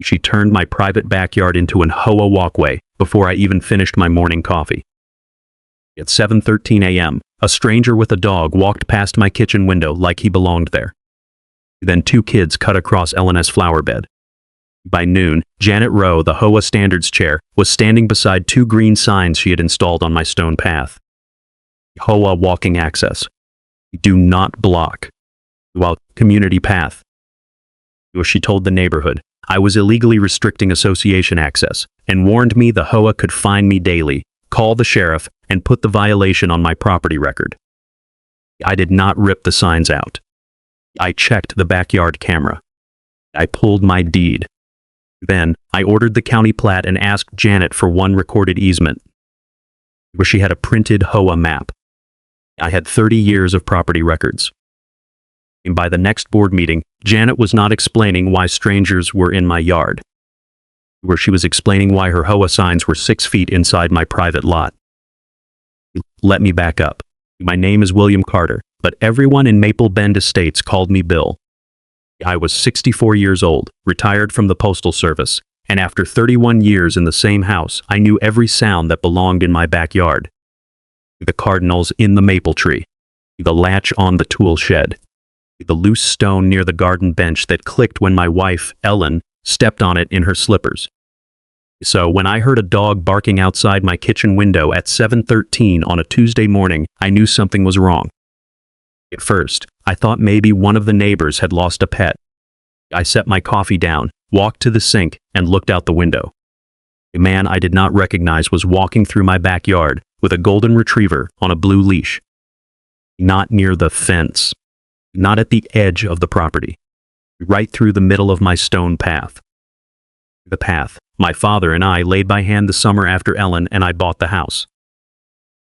She turned my private backyard into an HOA walkway before I even finished my morning coffee. At 7:13 a.m., a stranger with a dog walked past my kitchen window like he belonged there. Then two kids cut across Elena's flower bed. By noon, Janet Rowe, the HOA standards chair, was standing beside two green signs she had installed on my stone path. HOA walking access. Do not block. While community path. She told the neighborhood I was illegally restricting association access and warned me the HOA could fine me daily, call the sheriff, and put the violation on my property record. I did not rip the signs out. I checked the backyard camera. I pulled my deed. Then, I ordered the county plat and asked Janet for one recorded easement, where she had a printed HOA map. I had 30 years of property records. And by the next board meeting, Janet was not explaining why strangers were in my yard, where she was explaining why her HOA signs were 6 feet inside my private lot. Let me back up. My name is William Carter, but everyone in Maple Bend Estates called me Bill. I was 64 years old, retired from the Postal Service, and after 31 years in the same house, I knew every sound that belonged in my backyard. The cardinals in the maple tree, the latch on the tool shed, the loose stone near the garden bench that clicked when my wife, Ellen, stepped on it in her slippers. So when I heard a dog barking outside my kitchen window at 7:13 on a Tuesday morning, I knew something was wrong. At first, I thought maybe one of the neighbors had lost a pet. I set my coffee down, walked to the sink, and looked out the window. A man I did not recognize was walking through my backyard with a golden retriever on a blue leash. Not near the fence. Not at the edge of the property. Right through the middle of my stone path. The path my father and I laid by hand the summer after Ellen and I bought the house.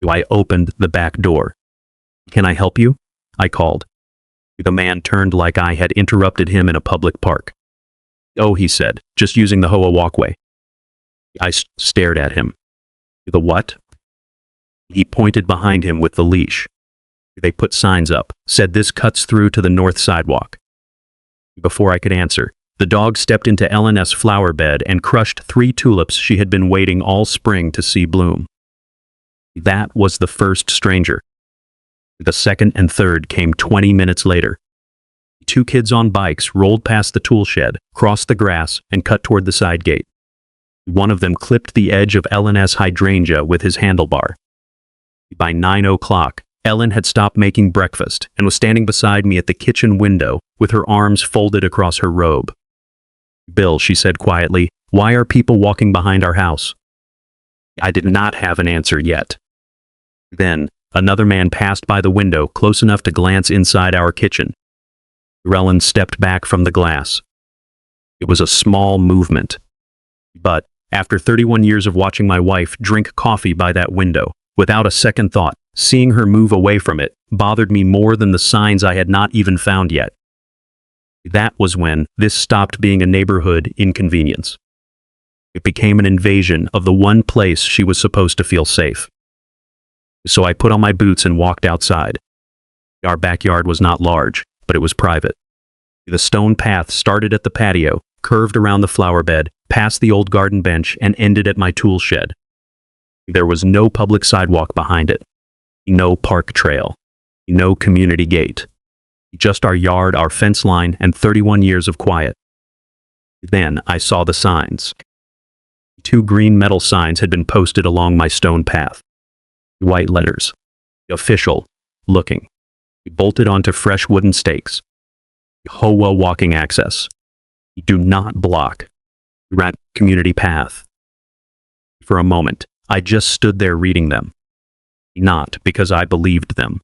I opened the back door. "Can I help you?" I called. The man turned like I had interrupted him in a public park. "Oh," he said, "just using the HOA walkway." I stared at him. "The what?" He pointed behind him with the leash. They put signs up, said this cuts through to the north sidewalk. Before I could answer, the dog stepped into Elena's flower bed and crushed 3 tulips she had been waiting all spring to see bloom. That was the first stranger. The second and third came 20 minutes later. 2 kids on bikes rolled past the tool shed, crossed the grass, and cut toward the side gate. One of them clipped the edge of Elena's hydrangea with his handlebar. By 9 o'clock, Ellen had stopped making breakfast and was standing beside me at the kitchen window with her arms folded across her robe. "Bill," she said quietly, "why are people walking behind our house?" I did not have an answer yet. Then, another man passed by the window close enough to glance inside our kitchen. Ellen stepped back from the glass. It was a small movement. But, after 31 years of watching my wife drink coffee by that window, without a second thought, seeing her move away from it bothered me more than the signs I had not even found yet. That was when this stopped being a neighborhood inconvenience. It became an invasion of the one place she was supposed to feel safe. So I put on my boots and walked outside. Our backyard was not large, but it was private. The stone path started at the patio, curved around the flower bed, past the old garden bench, and ended at my tool shed. There was no public sidewalk behind it. No park trail. No community gate. Just our yard, our fence line, and 31 years of quiet. Then I saw the signs. 2 green metal signs had been posted along my stone path. White letters. Official. Looking. Bolted onto fresh wooden stakes. HOA walking access. Do not block. Rat community path. For a moment, I just stood there reading them. Not because I believed them.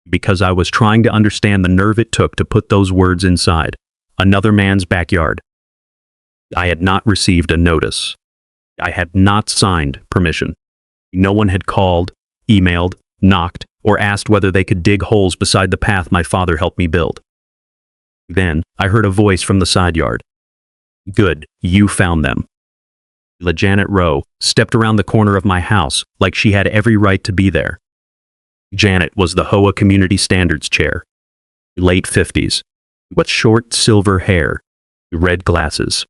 Because I was trying to understand the nerve it took to put those words inside another man's backyard. I had not received a notice. I had not signed permission. No one had called, emailed, knocked, or asked whether they could dig holes beside the path my father helped me build. Then I heard a voice from the side yard. "Good, you found them." Janet Rowe stepped around the corner of my house like she had every right to be there. Janet was the HOA Community Standards Chair. Late 50s, with short silver hair, red glasses,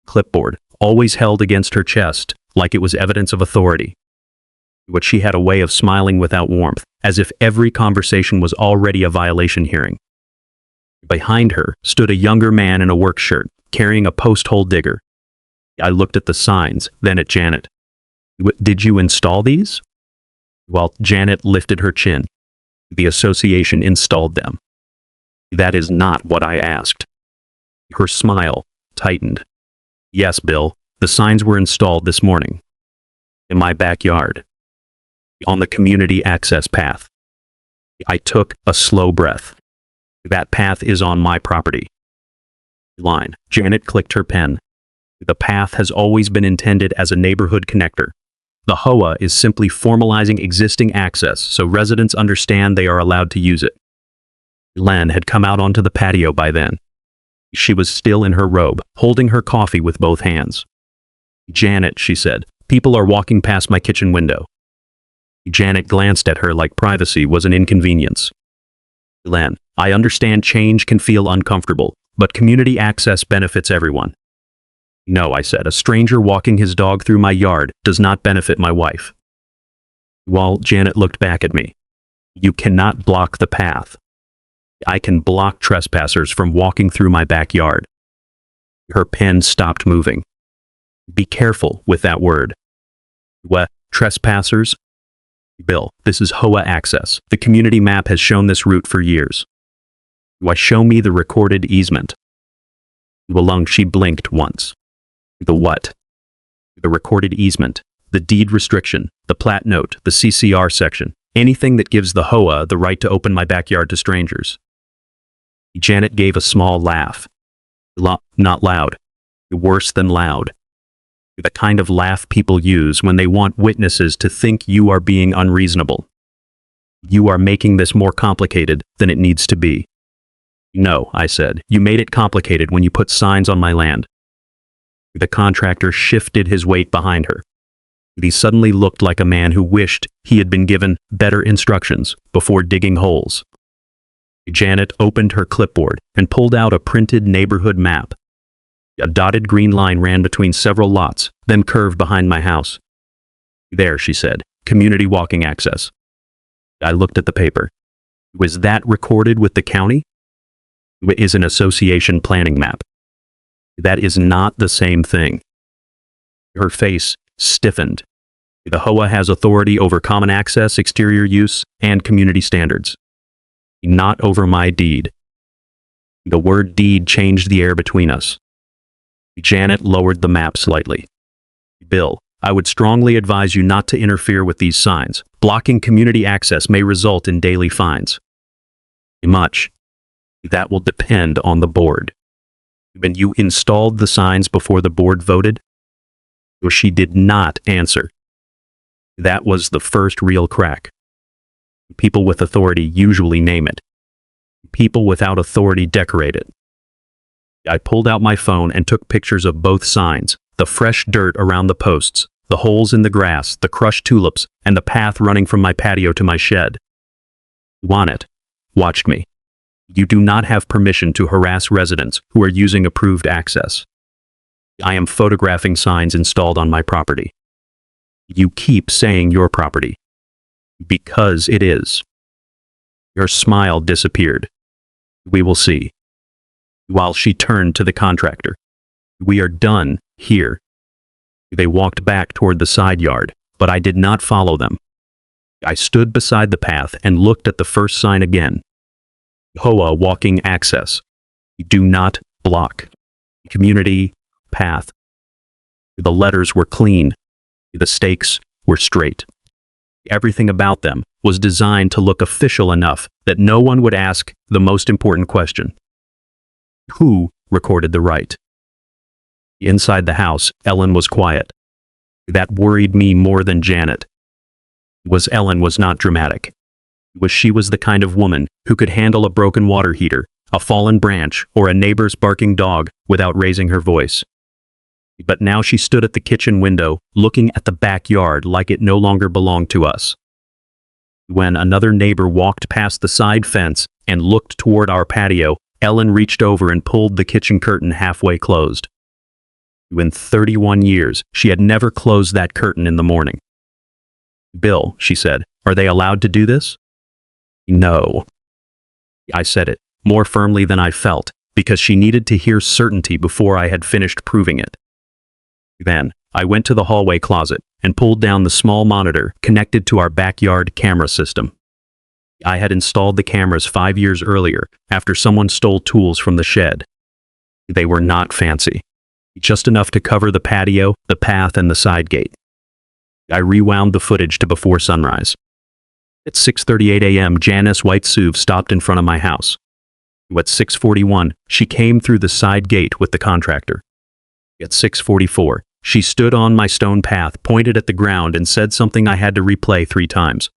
clipboard, always held against her chest, like it was evidence of authority. But she had a way of smiling without warmth, as if every conversation was already a violation hearing. Behind her stood a younger man in a work shirt, carrying a post-hole digger. I looked at the signs, then at Janet. "Did you install these?" Well, Janet lifted her chin. "The association installed them." "That is not what I asked." Her smile tightened. "Yes, Bill, the signs were installed this morning. In my backyard. On the community access path." I took a slow breath. "That path is on my property." Line. Janet clicked her pen. "The path has always been intended as a neighborhood connector. The HOA is simply formalizing existing access so residents understand they are allowed to use it." Len had come out onto the patio by then. She was still in her robe, holding her coffee with both hands. "Janet," she said, "people are walking past my kitchen window." Janet glanced at her like privacy was an inconvenience. "Len, I understand change can feel uncomfortable, but community access benefits everyone." "No," I said, "a stranger walking his dog through my yard does not benefit my wife." While Janet looked back at me. "You cannot block the path." "I can block trespassers from walking through my backyard." Her pen stopped moving. "Be careful with that word." "What? Trespassers?" "Bill, this is HOA access. The community map has shown this route for years." "Why, show me the recorded easement." Walung, she blinked once. "The what?" "The recorded easement, the deed restriction, the plat note, the CCR section, anything that gives the HOA the right to open my backyard to strangers." Janet gave a small laugh. Not loud. Worse than loud. The kind of laugh people use when they want witnesses to think you are being unreasonable. "You are making this more complicated than it needs to be." "No," I said, "you made it complicated when you put signs on my land." The contractor shifted his weight behind her. He suddenly looked like a man who wished he had been given better instructions before digging holes. Janet opened her clipboard and pulled out a printed neighborhood map. A dotted green line ran between several lots, then curved behind my house. "There," she said, "community walking access." I looked at the paper. "Was that recorded with the county?" "It is an association planning map." "That is not the same thing." Her face stiffened. "The HOA has authority over common access, exterior use, and community standards. Not over my deed." The word deed changed the air between us. Janet lowered the map slightly. "Bill, I would strongly advise you not to interfere with these signs. Blocking community access may result in daily fines." "Much." "That will depend on the board." "When you installed the signs before the board voted?" She did not answer. That was the first real crack. People with authority usually name it. People without authority decorate it. I pulled out my phone and took pictures of both signs, the fresh dirt around the posts, the holes in the grass, the crushed tulips, and the path running from my patio to my shed. Janet watched me. "You do not have permission to harass residents who are using approved access. I am photographing signs installed on my property." "You keep saying your property." "Because it is." Her smile disappeared. "We will see." While she turned to the contractor. "We are done here." They walked back toward the side yard, but I did not follow them. I stood beside the path and looked at the first sign again. HOA walking access. Do not block. Community path. The letters were clean. The stakes were straight. Everything about them was designed to look official enough that no one would ask the most important question. Who recorded the right? Inside the house, Ellen was quiet. That worried me more than Janet. Ellen was not dramatic. She was the kind of woman who could handle a broken water heater, a fallen branch, or a neighbor's barking dog without raising her voice. But now she stood at the kitchen window, looking at the backyard like it no longer belonged to us. When another neighbor walked past the side fence and looked toward our patio, Ellen reached over and pulled the kitchen curtain halfway closed. In 31 years, she had never closed that curtain in the morning. "Bill," she said, "are they allowed to do this?" "No." I said it, more firmly than I felt, because she needed to hear certainty before I had finished proving it. Then, I went to the hallway closet and pulled down the small monitor connected to our backyard camera system. I had installed the cameras 5 years earlier after someone stole tools from the shed. They were not fancy, just enough to cover the patio, the path, and the side gate. I rewound the footage to before sunrise. At 6:38 a.m., Janice White-Suve stopped in front of my house. At 6:41, she came through the side gate with the contractor. At 6:44, she stood on my stone path, pointed at the ground, and said something I had to replay 3 times.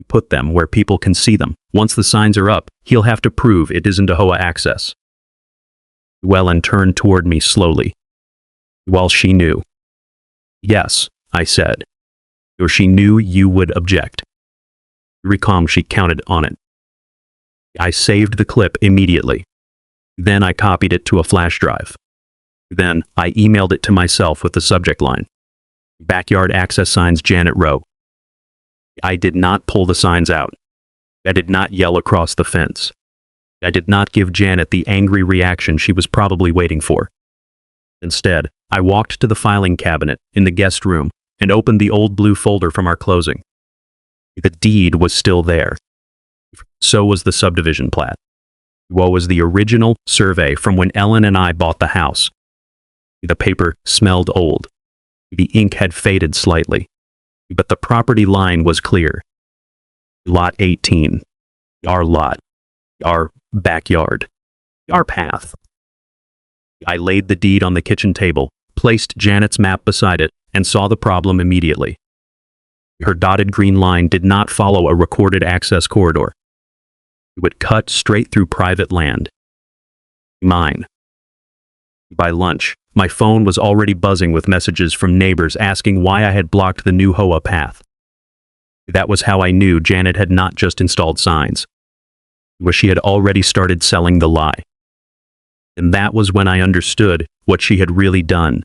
"Put them where people can see them. Once the signs are up, he'll have to prove it isn't a HOA access." Ellen turned toward me slowly. "Well, she knew." "Yes," I said. "Or she knew you would object." Recom, she counted on it. I saved the clip immediately. Then I copied it to a flash drive. Then I emailed it to myself with the subject line: "Backyard access signs, Janet Rowe." I did not pull the signs out. I did not yell across the fence. I did not give Janet the angry reaction she was probably waiting for. Instead, I walked to the filing cabinet in the guest room and opened the old blue folder from our closing. The deed was still there. So was the subdivision plat. So was the original survey from when Ellen and I bought the house. The paper smelled old. The ink had faded slightly, but the property line was clear. Lot 18. Our lot. Our backyard. Our path. I laid the deed on the kitchen table, placed Janet's map beside it, and saw the problem immediately. Her dotted green line did not follow a recorded access corridor. It would cut straight through private land. Mine. By lunch, my phone was already buzzing with messages from neighbors asking why I had blocked the new HOA path. That was how I knew Janet had not just installed signs, where she had already started selling the lie. And that was when I understood what she had really done.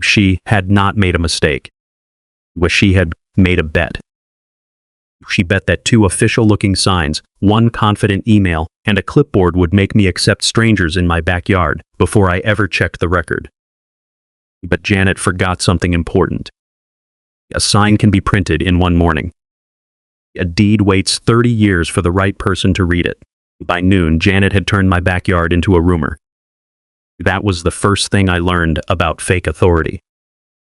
She had not made a mistake. Where she had made a bet. She bet that 2 official-looking signs, 1 confident email, and a clipboard would make me accept strangers in my backyard before I ever checked the record. But Janet forgot something important. A sign can be printed in 1 morning. A deed waits 30 years for the right person to read it. By noon, Janet had turned my backyard into a rumor. That was the first thing I learned about fake authority.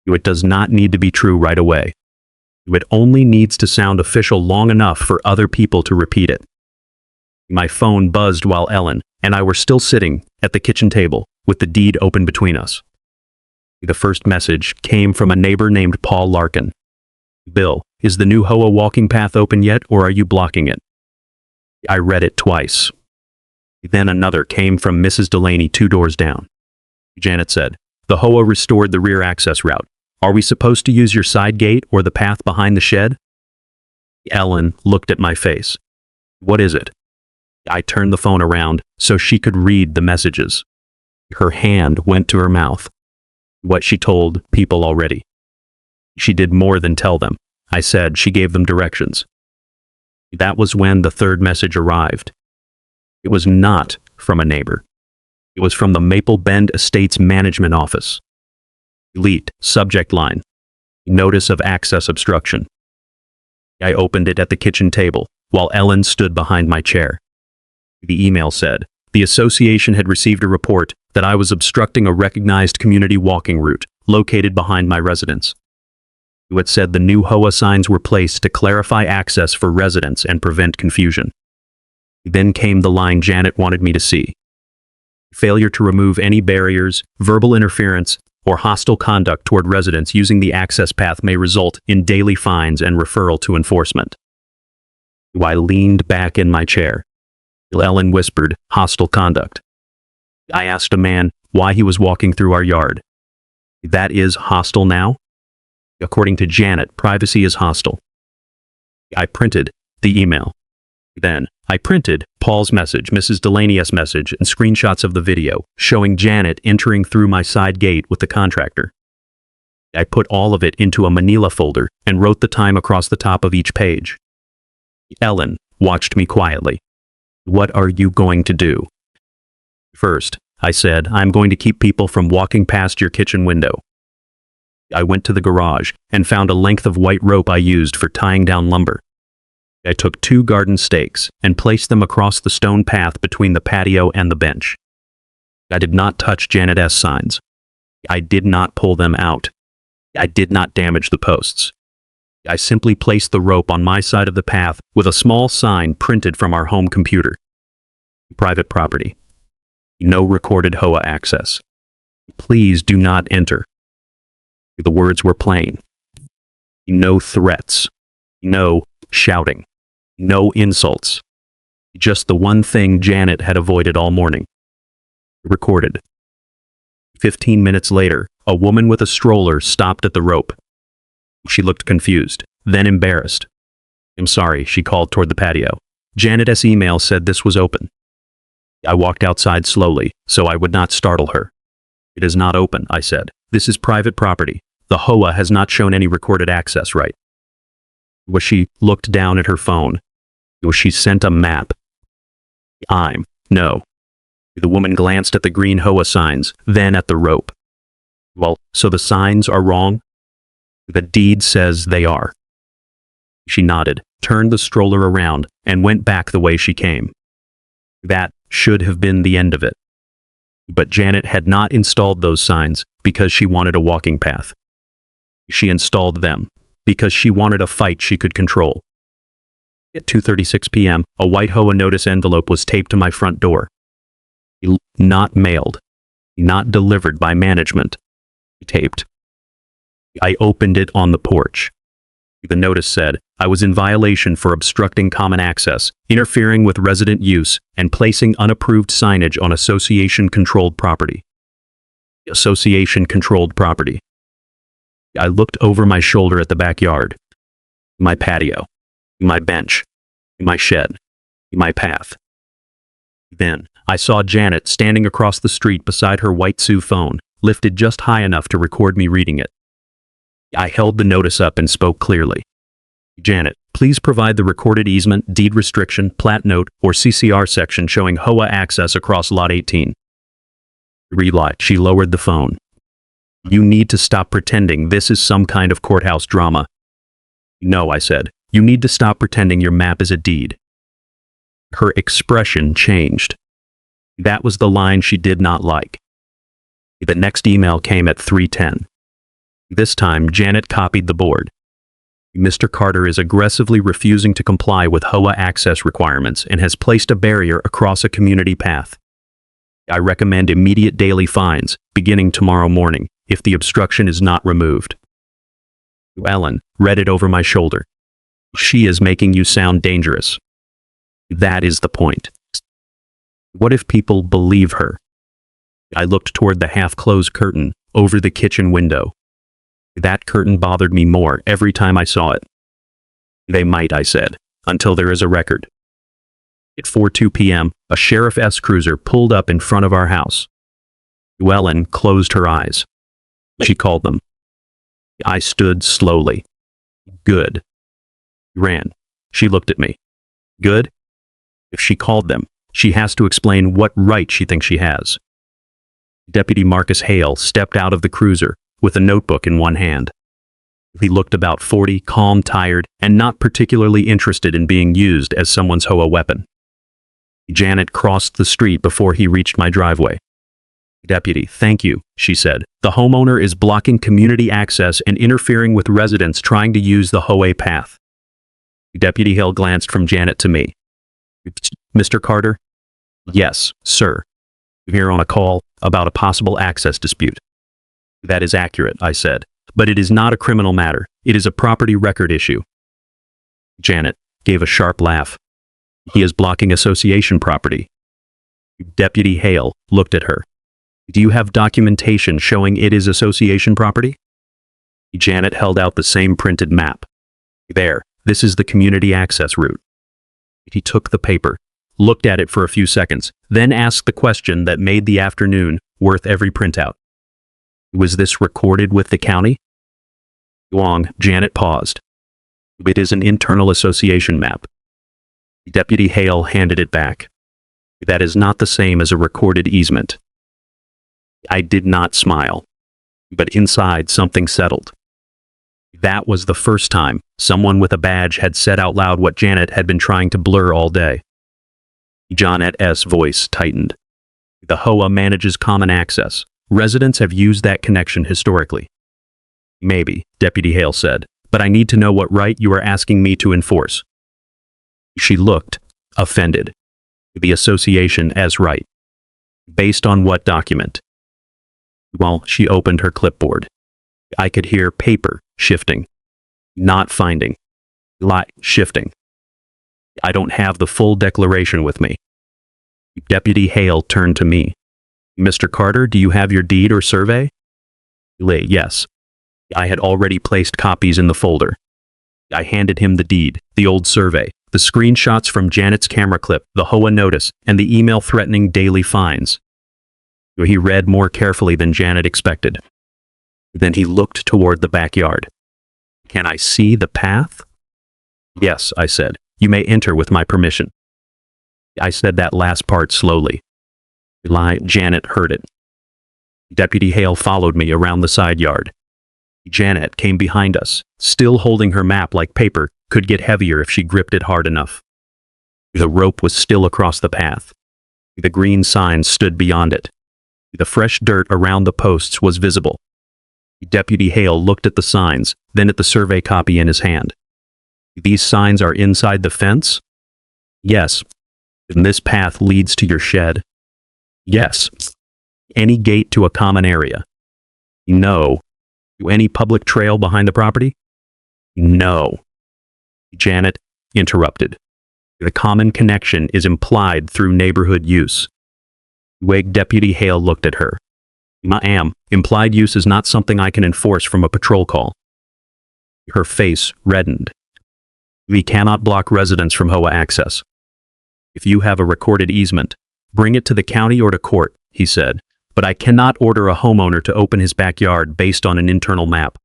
It does not need to be true right away. It only needs to sound official long enough for other people to repeat it. My phone buzzed while Ellen and I were still sitting at the kitchen table with the deed open between us. The first message came from a neighbor named Paul Larkin. "Bill, is the new HOA walking path open yet, or are you blocking it?" I read it twice. Then another came from Mrs. Delaney 2 doors down. Janet said, "The HOA restored the rear access route. Are we supposed to use your side gate or the path behind the shed?" Ellen looked at my face. "What is it?" I turned the phone around so she could read the messages. Her hand went to her mouth. What she told people already. She did more than tell them. I said she gave them directions. That was when the 3rd message arrived. It was not from a neighbor. It was from the Maple Bend Estates Management Office. Delete, subject line, notice of access obstruction. I opened it at the kitchen table, while Ellen stood behind my chair. The email said, the association had received a report that I was obstructing a recognized community walking route located behind my residence. It said the new HOA signs were placed to clarify access for residents and prevent confusion. Then came the line Janet wanted me to see. Failure to remove any barriers, verbal interference, or hostile conduct toward residents using the access path may result in daily fines and referral to enforcement. I leaned back in my chair. Ellen whispered, "Hostile conduct." I asked a man why he was walking through our yard. "That is hostile now?" According to Janet, privacy is hostile. I printed the email. Then, I printed Paul's message, Mrs. Delaney's message, and screenshots of the video showing Janet entering through my side gate with the contractor. I put all of it into a manila folder and wrote the time across the top of each page. Ellen watched me quietly. "What are you going to do?" "First," I said, "I'm going to keep people from walking past your kitchen window." I went to the garage and found a length of white rope I used for tying down lumber. I took 2 garden stakes and placed them across the stone path between the patio and the bench. I did not touch Janet's signs. I did not pull them out. I did not damage the posts. I simply placed the rope on my side of the path with a small sign printed from our home computer. Private property. No recorded HOA access. Please do not enter. The words were plain. No threats. No shouting. No insults. Just the one thing Janet had avoided all morning. Recorded. 15 minutes later, a woman with a stroller stopped at the rope. She looked confused, then embarrassed. "I'm sorry," she called toward the patio. "Janet's email said this was open." I walked outside slowly, so I would not startle her. "It is not open," I said. "This is private property. The HOA has not shown any recorded access right." She looked down at her phone. She sent a map. No. The woman glanced at the green HOA signs, then at the rope. "Well, so the signs are wrong?" "The deed says they are." She nodded, turned the stroller around, and went back the way she came. That should have been the end of it. But Janet had not installed those signs because she wanted a walking path. She installed them because she wanted a fight she could control. At 2:36 p.m., a white HOA notice envelope was taped to my front door. Not mailed. Not delivered by management. Taped. I opened it on the porch. The notice said I was in violation for obstructing common access, interfering with resident use, and placing unapproved signage on association-controlled property. Association-controlled property. I looked over my shoulder at the backyard. My patio. My bench. My shed. My path. Then, I saw Janet standing across the street beside her white Sue phone, lifted just high enough to record me reading it. I held the notice up and spoke clearly. "Janet, please provide the recorded easement, deed restriction, plat note, or CCR section showing HOA access across Lot 18. Relight. She lowered the phone. "You need to stop pretending this is some kind of courthouse drama." "No," I said. "You need to stop pretending your map is a deed." Her expression changed. That was the line she did not like. The next email came at 3:10. This time, Janet copied the board. "Mr. Carter is aggressively refusing to comply with HOA access requirements and has placed a barrier across a community path. I recommend immediate daily fines, beginning tomorrow morning, if the obstruction is not removed." Ellen read it over my shoulder. "She is making you sound dangerous." That is the point. What if people believe her? I looked toward the half-closed curtain over the kitchen window. That curtain bothered me more every time I saw it. "They might," I said, "until there is a record." At 4:02 p.m., a sheriff's cruiser pulled up in front of our house. Ellen closed her eyes. She called them. I stood slowly. "Good." Ran. She looked at me. "Good?" If she called them, she has to explain what right she thinks she has. Deputy Marcus Hale stepped out of the cruiser with a notebook in one hand. He looked about 40, calm, tired, and not particularly interested in being used as someone's HOA weapon. Janet crossed the street before he reached my driveway. "Deputy, thank you," she said. "The homeowner is blocking community access and interfering with residents trying to use the HOA path." Deputy Hale glanced from Janet to me. "Mr. Carter?" "Yes, sir. I'm here on a call about a possible access dispute." "That is accurate," I said, "but it is not a criminal matter. It is a property record issue." Janet gave a sharp laugh. "He is blocking association property." Deputy Hale looked at her. "Do you have documentation showing it is association property?" Janet held out the same printed map. "There, this is the community access route." He took the paper, looked at it for a few seconds, then asked the question that made the afternoon worth every printout. Was this recorded with the county? Long, Janet paused. It is an internal association map. Deputy Hale handed it back. That is not the same as a recorded easement. I did not smile, but inside something settled. That was the first time someone with a badge had said out loud what Janet had been trying to blur all day. Janet's voice tightened. The HOA manages common access. Residents have used that connection historically. Maybe, Deputy Hale said, but I need to know what right you are asking me to enforce. She looked offended. The association as right. Based on what document? Well, she opened her clipboard. I could hear paper shifting. Not finding. Shifting. I don't have the full declaration with me. Deputy Hale turned to me. Mr. Carter, do you have your deed or survey? Yes. I had already placed copies in the folder. I handed him the deed, the old survey, the screenshots from Janet's camera clip, the HOA notice, and the email threatening daily fines. He read more carefully than Janet expected. Then he looked toward the backyard. Can I see the path? Yes, I said. You may enter with my permission. I said that last part slowly. Janet heard it. Deputy Hale followed me around the side yard. Janet came behind us, still holding her map like paper could get heavier if she gripped it hard enough. The rope was still across the path. The green sign stood beyond it. The fresh dirt around the posts was visible. Deputy Hale looked at the signs, then at the survey copy in his hand. These signs are inside the fence? Yes. And this path leads to your shed? Yes. Any gate to a common area? No. To any public trail behind the property? No. Janet interrupted. The common connection is implied through neighborhood use. Deputy Hale looked at her. Ma'am, implied use is not something I can enforce from a patrol call. Her face reddened. We cannot block residents from HOA access. If you have a recorded easement, bring it to the county or to court, he said, but I cannot order a homeowner to open his backyard based on an internal map.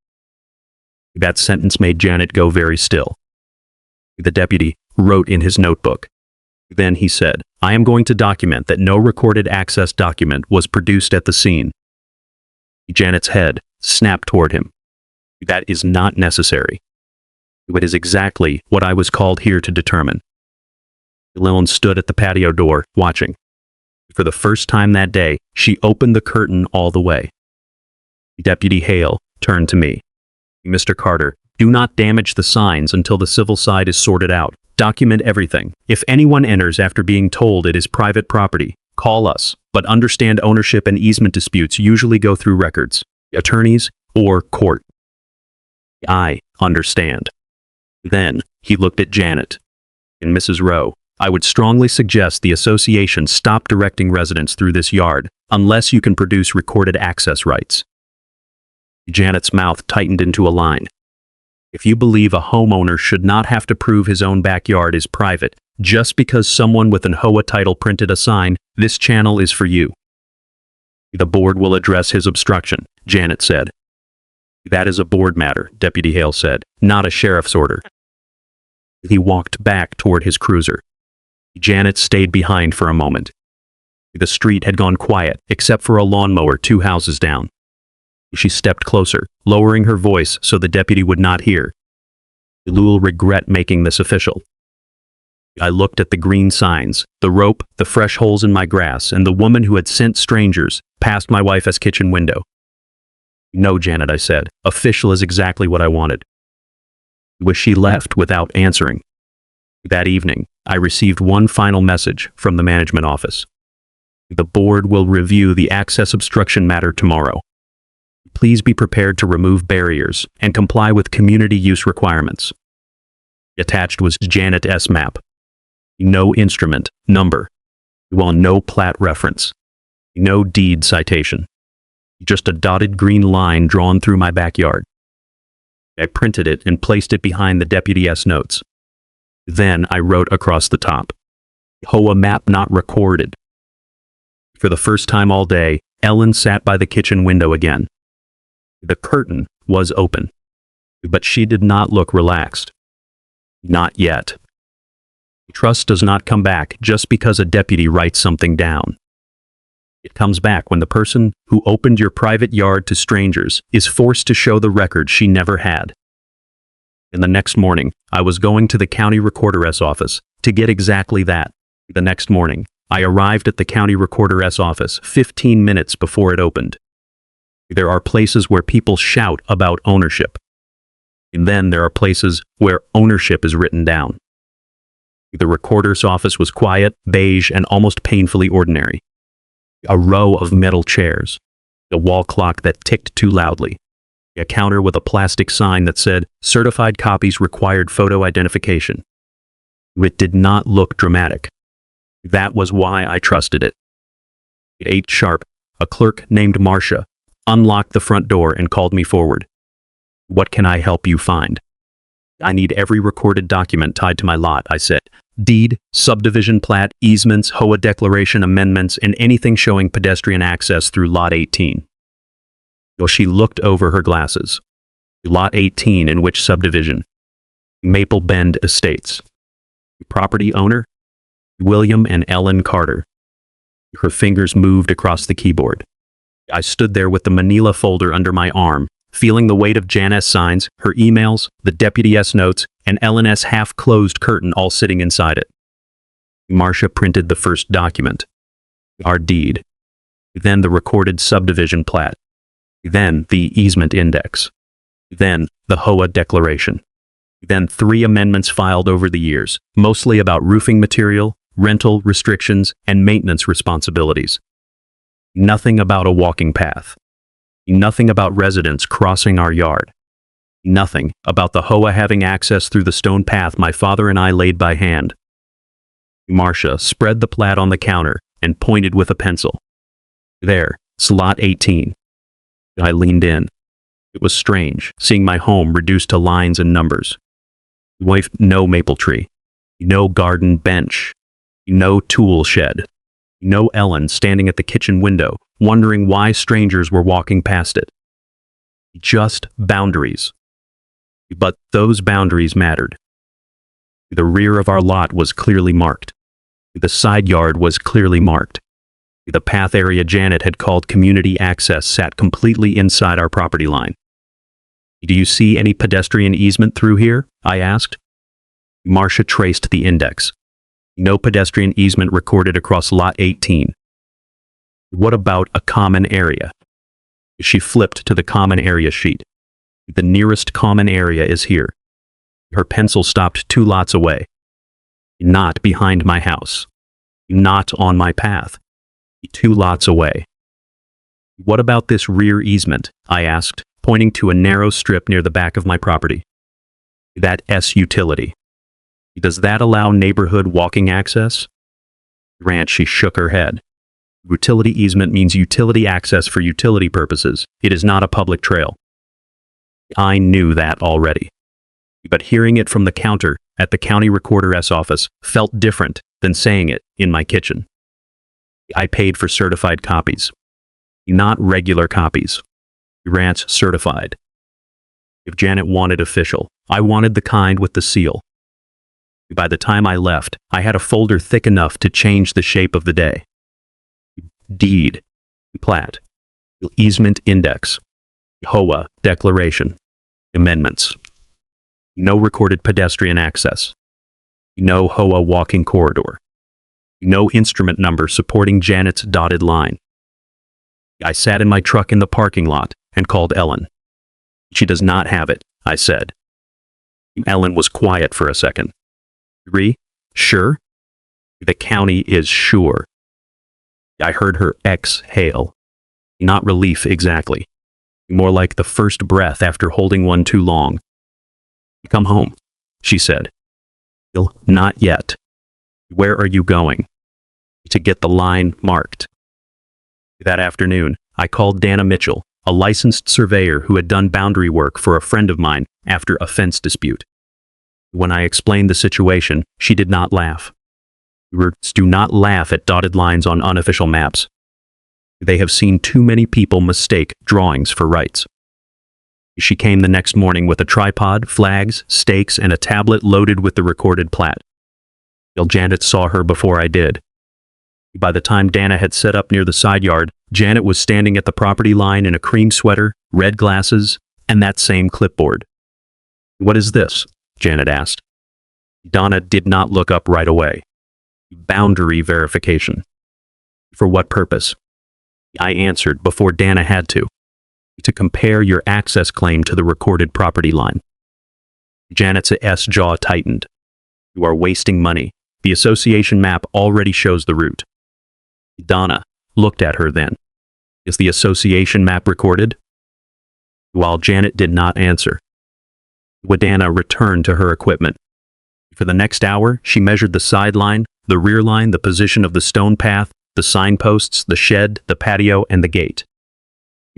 That sentence made Janet go very still. The deputy wrote in his notebook. Then he said, I am going to document that no recorded access document was produced at the scene. Janet's head snapped toward him. That is not necessary. It is exactly what I was called here to determine. Lillian stood at the patio door, watching. For the first time that day, she opened the curtain all the way. Deputy Hale turned to me. Mr. Carter, do not damage the signs until the civil side is sorted out. Document everything. If anyone enters after being told it is private property, call us, but understand ownership and easement disputes usually go through records, attorneys, or court. I understand. Then, he looked at Janet. And Mrs. Rowe, I would strongly suggest the association stop directing residents through this yard unless you can produce recorded access rights. Janet's mouth tightened into a line. If you believe a homeowner should not have to prove his own backyard is private just because someone with an HOA title printed a sign, this channel is for you. The board will address his obstruction, Janet said. That is a board matter, Deputy Hale said, not a sheriff's order. He walked back toward his cruiser. Janet stayed behind for a moment. The street had gone quiet, except for a lawnmower 2 houses down. She stepped closer, lowering her voice so the deputy would not hear. You'll regret making this official. I looked at the green signs, the rope, the fresh holes in my grass, and the woman who had sent strangers past my wife's kitchen window. No, Janet, I said. Official is exactly what I wanted. She left without answering. That evening, I received one final message from the management office. The board will review the access obstruction matter tomorrow. Please be prepared to remove barriers and comply with community use requirements. Attached was Janet's map. No instrument number. Well, no plat reference. No deed citation. Just a dotted green line drawn through my backyard. I printed it and placed it behind the deputy's notes. Then I wrote across the top, HOA map not recorded. For the first time all day, Ellen sat by the kitchen window again. The curtain was open, but she did not look relaxed. Not yet. Trust does not come back just because a deputy writes something down. It comes back when the person who opened your private yard to strangers is forced to show the record she never had. And the next morning, I was going to the county recorder's office to get exactly that. The next morning, I arrived at the county recorder's office 15 minutes before it opened. There are places where people shout about ownership. And then there are places where ownership is written down. The recorder's office was quiet, beige, and almost painfully ordinary. A row of metal chairs, a wall clock that ticked too loudly, a counter with a plastic sign that said, "Certified copies required photo identification." It did not look dramatic. That was why I trusted it. At 8 sharp, a clerk named Marcia unlocked the front door and called me forward. "What can I help you find?" "I need every recorded document tied to my lot," I said. "Deed, subdivision plat, easements, HOA declaration amendments, and anything showing pedestrian access through Lot 18. Well, she looked over her glasses. "Lot 18 in which subdivision?" "Maple Bend Estates." "Property owner?" "William and Ellen Carter." Her fingers moved across the keyboard. I stood there with the manila folder under my arm, feeling the weight of Jan's signs, her emails, the deputy's notes, and Ellen's half-closed curtain all sitting inside it. Marcia printed the first document. Our deed. Then the recorded subdivision plat. Then the easement index. Then the HOA declaration. Then 3 amendments filed over the years, mostly about roofing material, rental restrictions, and maintenance responsibilities. Nothing about a walking path. Nothing about residents crossing our yard. Nothing about the HOA having access through the stone path my father and I laid by hand. Marcia spread the plat on the counter and pointed with a pencil. "There, Lot 18. I leaned in. It was strange, seeing my home reduced to lines and numbers. No maple tree. No garden bench. No tool shed. No Ellen standing at the kitchen window, wondering why strangers were walking past it. Just boundaries. But those boundaries mattered. The rear of our lot was clearly marked. The side yard was clearly marked. The path area Janet had called community access sat completely inside our property line. "Do you see any pedestrian easement through here?" I asked. Marcia traced the index. No pedestrian easement recorded across Lot 18. "What about a common area?" She flipped to the common area sheet. "The nearest common area is here." Her pencil stopped 2 lots away. "Not behind my house. Not on my path. 2 lots away." "What about this rear easement?" I asked, pointing to a narrow strip near the back of my property. "That S utility. Does that allow neighborhood walking access?" She shook her head. "Utility easement means utility access for utility purposes. It is not a public trail." I knew that already. But hearing it from the counter at the county recorder's office felt different than saying it in my kitchen. I paid for certified copies. Not regular copies. Ranch certified. If Janet wanted official, I wanted the kind with the seal. By the time I left, I had a folder thick enough to change the shape of the day. Deed, plat, easement index, HOA declaration, amendments. No recorded pedestrian access. No HOA walking corridor. No instrument number supporting Janet's dotted line. I sat in my truck in the parking lot and called Ellen. "She does not have it," I said. Ellen was quiet for a second. "Sure?" "The county is sure." I heard her exhale. Not relief exactly. More like the first breath after holding one too long. "Come home," she said. "Not yet." "Where are you going?" "To get the line marked." That afternoon, I called Dana Mitchell, a licensed surveyor who had done boundary work for a friend of mine after a fence dispute. When I explained the situation, she did not laugh. Routes do not laugh at dotted lines on unofficial maps. They have seen too many people mistake drawings for rights. She came the next morning with a tripod, flags, stakes, and a tablet loaded with the recorded plat. Janet saw her before I did. By the time Dana had set up near the side yard, Janet was standing at the property line in a cream sweater, red glasses, and that same clipboard. "What is this?" Janet asked. Donna did not look up right away. "Boundary verification." "For what purpose?" I answered before Dana had to. "To compare your access claim to the recorded property line." Janet's jaw tightened. "You are wasting money. The association map already shows the route." Donna looked at her then. "Is the association map recorded?" While Janet did not answer, Dana returned to her equipment. For the next hour, she measured the sideline, the rear line, the position of the stone path, the signposts, the shed, the patio, and the gate.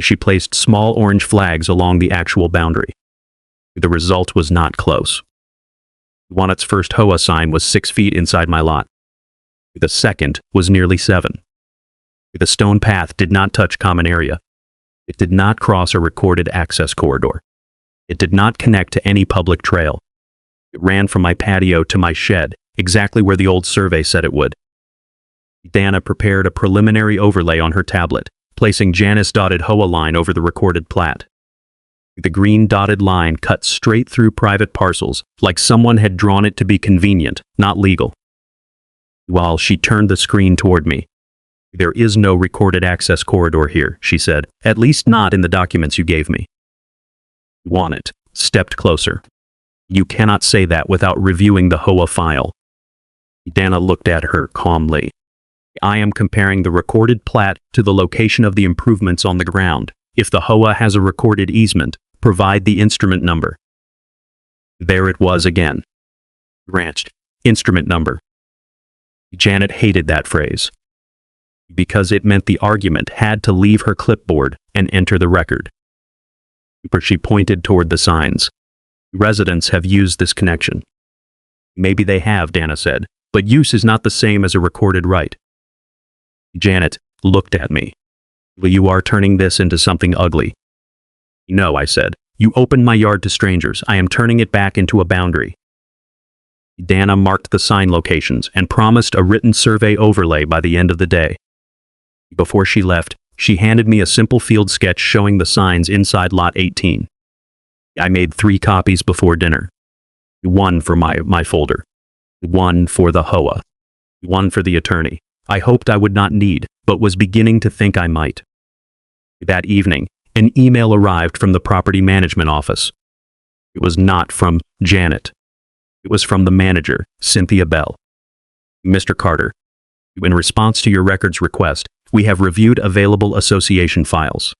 She placed small orange flags along the actual boundary. The result was not close. Wanet's first HOA sign was 6 feet inside my lot. The second was nearly 7. The stone path did not touch common area. It did not cross a recorded access corridor. It did not connect to any public trail. It ran from my patio to my shed, exactly where the old survey said it would. Dana prepared a preliminary overlay on her tablet, placing Janet's dotted HOA line over the recorded plat. The green dotted line cut straight through private parcels, like someone had drawn it to be convenient, not legal. While she turned the screen toward me, "There is no recorded access corridor here," she said, "at least not in the documents you gave me." Wanet stepped closer. "You cannot say that without reviewing the HOA file." Dana looked at her calmly. "I am comparing the recorded plat to the location of the improvements on the ground. If the HOA has a recorded easement, provide the instrument number." There it was again. Ranch instrument number. Janet hated that phrase, because it meant the argument had to leave her clipboard and enter the record. She pointed toward the signs. "Residents have used this connection." "Maybe they have," Dana said, "but use is not the same as a recorded right." Janet looked at me. "Well, you are turning this into something ugly." "No," I said. "You opened my yard to strangers. I am turning it back into a boundary." Dana marked the sign locations and promised a written survey overlay by the end of the day. Before she left, she handed me a simple field sketch showing the signs inside Lot 18. I made 3 copies before dinner. 1 for my folder. 1 for the HOA. 1 for the attorney. I hoped I would not need, but was beginning to think I might. That evening, an email arrived from the property management office. It was not from Janet. It was from the manager, Cynthia Bell. "Mr. Carter, in response to your records request, we have reviewed available association files.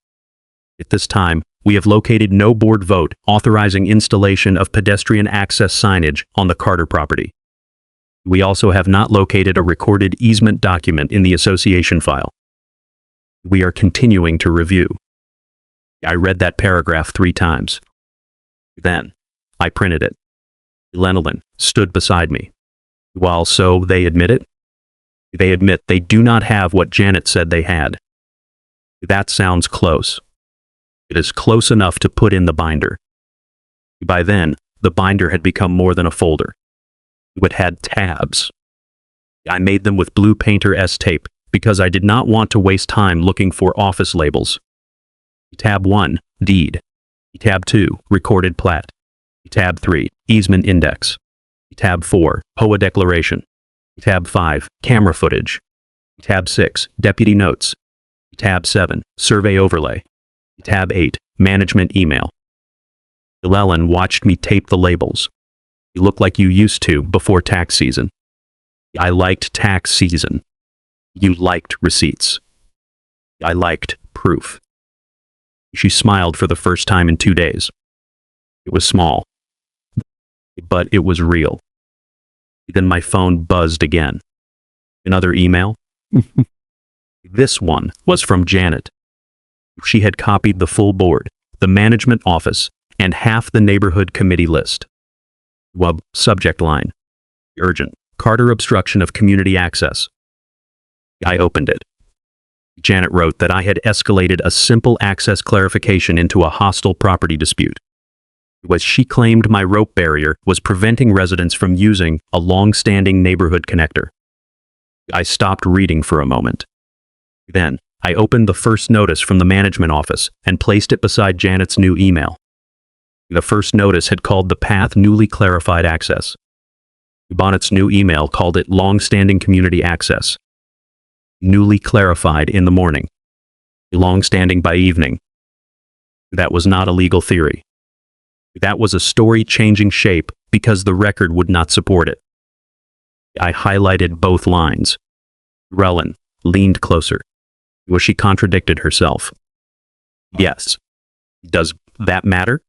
At this time, we have located no board vote authorizing installation of pedestrian access signage on the Carter property. We also have not located a recorded easement document in the association file. We are continuing to review." I read that paragraph 3 times. Then, I printed it. Lenolin stood beside me. "While so they admit it? They admit they do not have what Janet said they had." "That sounds close." "It is close enough to put in the binder." By then, the binder had become more than a folder. It had tabs. I made them with blue painter tape because I did not want to waste time looking for office labels. Tab 1, Deed. Tab 2, Recorded Plat. Tab 3, Easement Index. Tab 4, HOA Declaration. Tab 5, Camera Footage. Tab 6, Deputy Notes. Tab 7, Survey Overlay. Tab 8, Management Email. Llewellyn watched me tape the labels. "You look like you used to before tax season." I liked tax season. You liked receipts. I liked proof. She smiled for the first time in 2 days. It was small, but it was real. Then my phone buzzed again. Another email? This one was from Janet. She had copied the full board, the management office, and half the neighborhood committee list. Subject line. Urgent. Carter obstruction of community access. I opened it. Janet wrote that I had escalated a simple access clarification into a hostile property dispute. She claimed my rope barrier was preventing residents from using a long-standing neighborhood connector. I stopped reading for a moment. Then, I opened the first notice from the management office and placed it beside Janet's new email. The first notice had called the path newly clarified access. Bonnet's new email called it long-standing community access. Newly clarified in the morning. Long-standing by evening. That was not a legal theory. That was a story changing shape because the record would not support it. I highlighted both lines. Rellin leaned closer. She contradicted herself. Yes. Does that matter?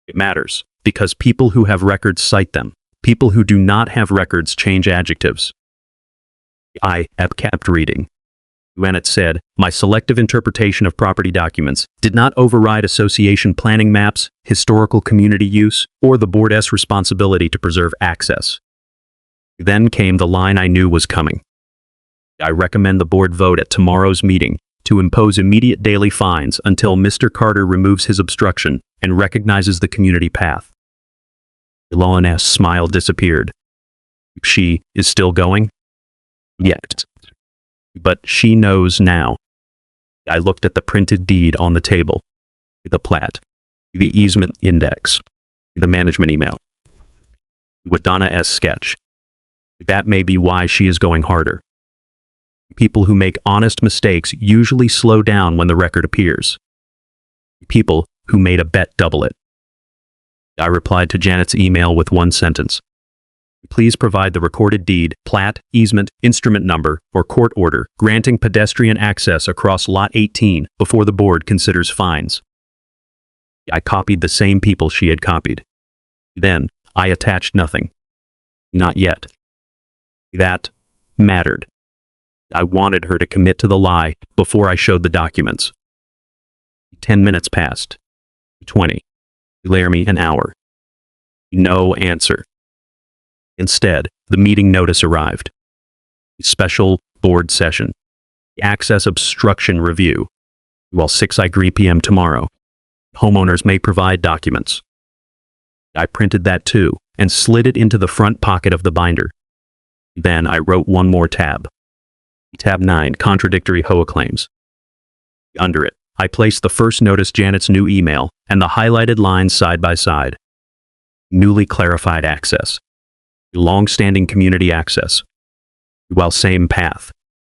It matters, because people who have records cite them. People who do not have records change adjectives. I kept reading. When it said, my selective interpretation of property documents did not override association planning maps, historical community use, or the board's responsibility to preserve access. Then came the line I knew was coming. I recommend the board vote at tomorrow's meeting to impose immediate daily fines until Mr. Carter removes his obstruction and recognizes the community path. Lauren's smile disappeared. She is still going? Yet. But she knows now. I looked at the printed deed on the table, the plat, the easement index, the management email, with Donna's sketch. That may be why she is going harder. People who make honest mistakes usually slow down when the record appears. People who made a bet double it. I replied to Janet's email with one sentence. Please provide the recorded deed, plat, easement, instrument number, or court order granting pedestrian access across Lot 18 before the board considers fines. I copied the same people she had copied. Then, I attached nothing. Not yet. That mattered. I wanted her to commit to the lie before I showed the documents. 10 minutes passed. 20. Later me an hour. No answer. Instead, the meeting notice arrived. Special board session. Access obstruction review. While 6 p.m. tomorrow. Homeowners may provide documents. I printed that too and slid it into the front pocket of the binder. Then I wrote one more tab. Tab 9, contradictory HOA claims. Under it, I placed the first notice Janet's new email and the highlighted lines side by side. Newly clarified access. Long-standing community access. While same path.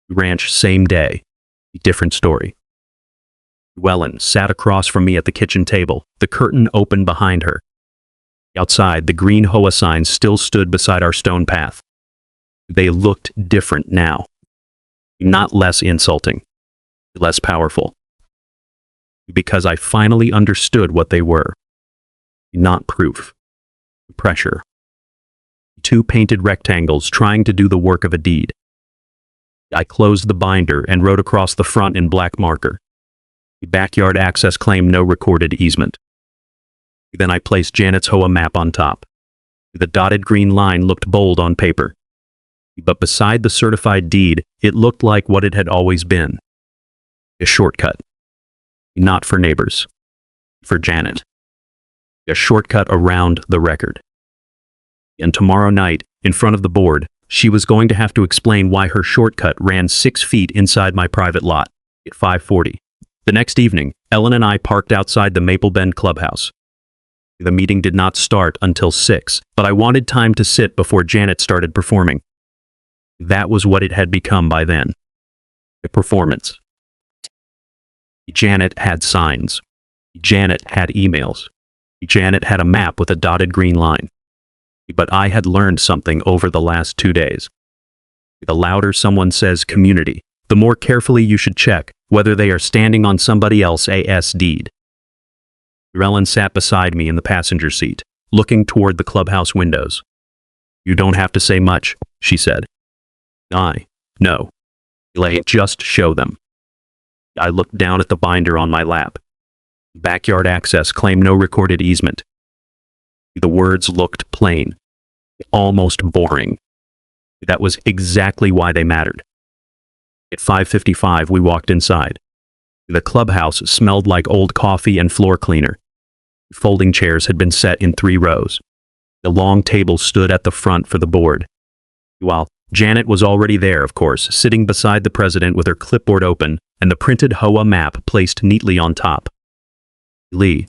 Ranch same day. Different story. Wellen sat across from me at the kitchen table, the curtain open behind her. Outside, the green HOA signs still stood beside our stone path. They looked different now. Not less insulting. Less powerful. Because I finally understood what they were. Not proof. Pressure. 2 painted rectangles trying to do the work of a deed. I closed the binder and wrote across the front in black marker. Backyard access claim, no recorded easement. Then I placed Janet's HOA map on top. The dotted green line looked bold on paper. But beside the certified deed, it looked like what it had always been. A shortcut. Not for neighbors. For Janet. A shortcut around the record. And tomorrow night, in front of the board, she was going to have to explain why her shortcut ran 6 feet inside my private lot at 5:40. The next evening, Ellen and I parked outside the Maple Bend clubhouse. The meeting did not start until 6, but I wanted time to sit before Janet started performing. That was what it had become by then. A performance. Janet had signs. Janet had emails. Janet had a map with a dotted green line. But I had learned something over the last 2 days. The louder someone says community, the more carefully you should check whether they are standing on somebody else's deed. Ellen sat beside me in the passenger seat, looking toward the clubhouse windows. You don't have to say much, she said. No. Just show them. I looked down at the binder on my lap. Backyard access claim, no recorded easement. The words looked plain, almost boring. That was exactly why they mattered. At 5:55, we walked inside. The clubhouse smelled like old coffee and floor cleaner. Folding chairs had been set in 3 rows. The long table stood at the front for the board. While Janet was already there, of course, sitting beside the president with her clipboard open and the printed HOA map placed neatly on top.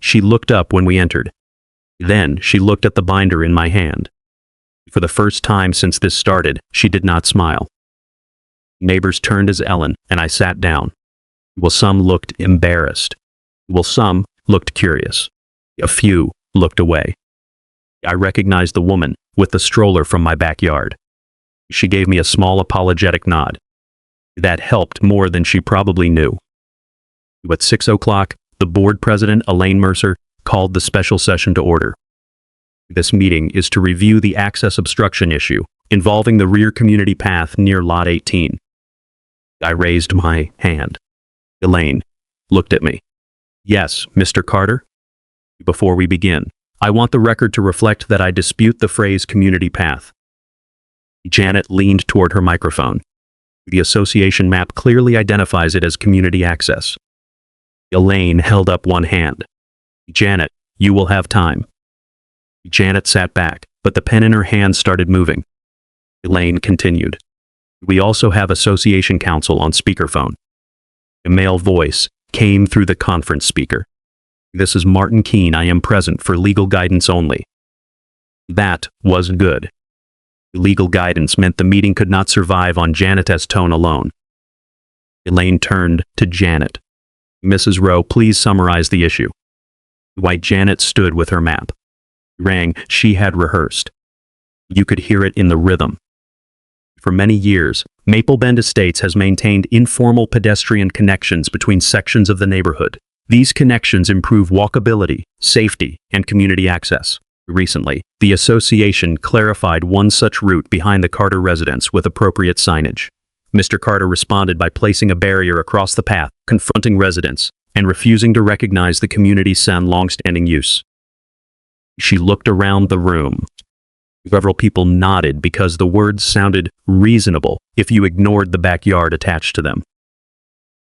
She looked up when we entered. Then she looked at the binder in my hand. For the first time since this started, she did not smile. Neighbors turned as Ellen, and I sat down. Well, some looked embarrassed. Well, some looked curious. A few looked away. I recognized the woman with the stroller from my backyard. She gave me a small apologetic nod. That helped more than she probably knew. At 6 o'clock, the board president, Elaine Mercer, called the special session to order. This meeting is to review the access obstruction issue involving the rear community path near Lot 18. I raised my hand. Elaine looked at me. Yes, Mr. Carter? Before we begin, I want the record to reflect that I dispute the phrase community path. Janet leaned toward her microphone. The association map clearly identifies it as community access. Elaine held up one hand. Janet, you will have time. Janet sat back, but the pen in her hand started moving. Elaine continued. We also have association counsel on speakerphone. A male voice came through the conference speaker. This is Martin Keene. I am present for legal guidance only. That was good. Legal guidance meant the meeting could not survive on Janet's tone alone. Elaine turned to Janet. Mrs. Rowe, please summarize the issue. Why Janet stood with her map. Rang she had rehearsed. You could hear it in the rhythm. For many years, Maple Bend Estates has maintained informal pedestrian connections between sections of the neighborhood. These connections improve walkability, safety, and community access. Recently, the association clarified one such route behind the Carter residence with appropriate signage. Mr. Carter responded by placing a barrier across the path, confronting residents, and refusing to recognize the community's long-standing use. She looked around the room. Several people nodded because the words sounded reasonable if you ignored the backyard attached to them.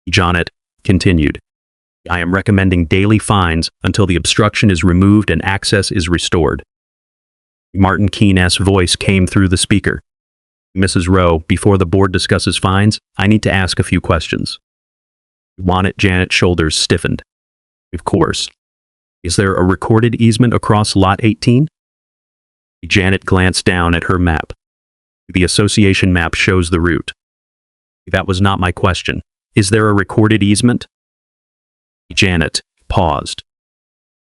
Janet continued. I am recommending daily fines until the obstruction is removed and access is restored. Martin Keene's voice came through the speaker. Mrs. Rowe, before the board discusses fines, I need to ask a few questions. Janet's shoulders stiffened. Of course. Is there a recorded easement across Lot 18? Janet glanced down at her map. The association map shows the route. That was not my question. Is there a recorded easement? Janet paused.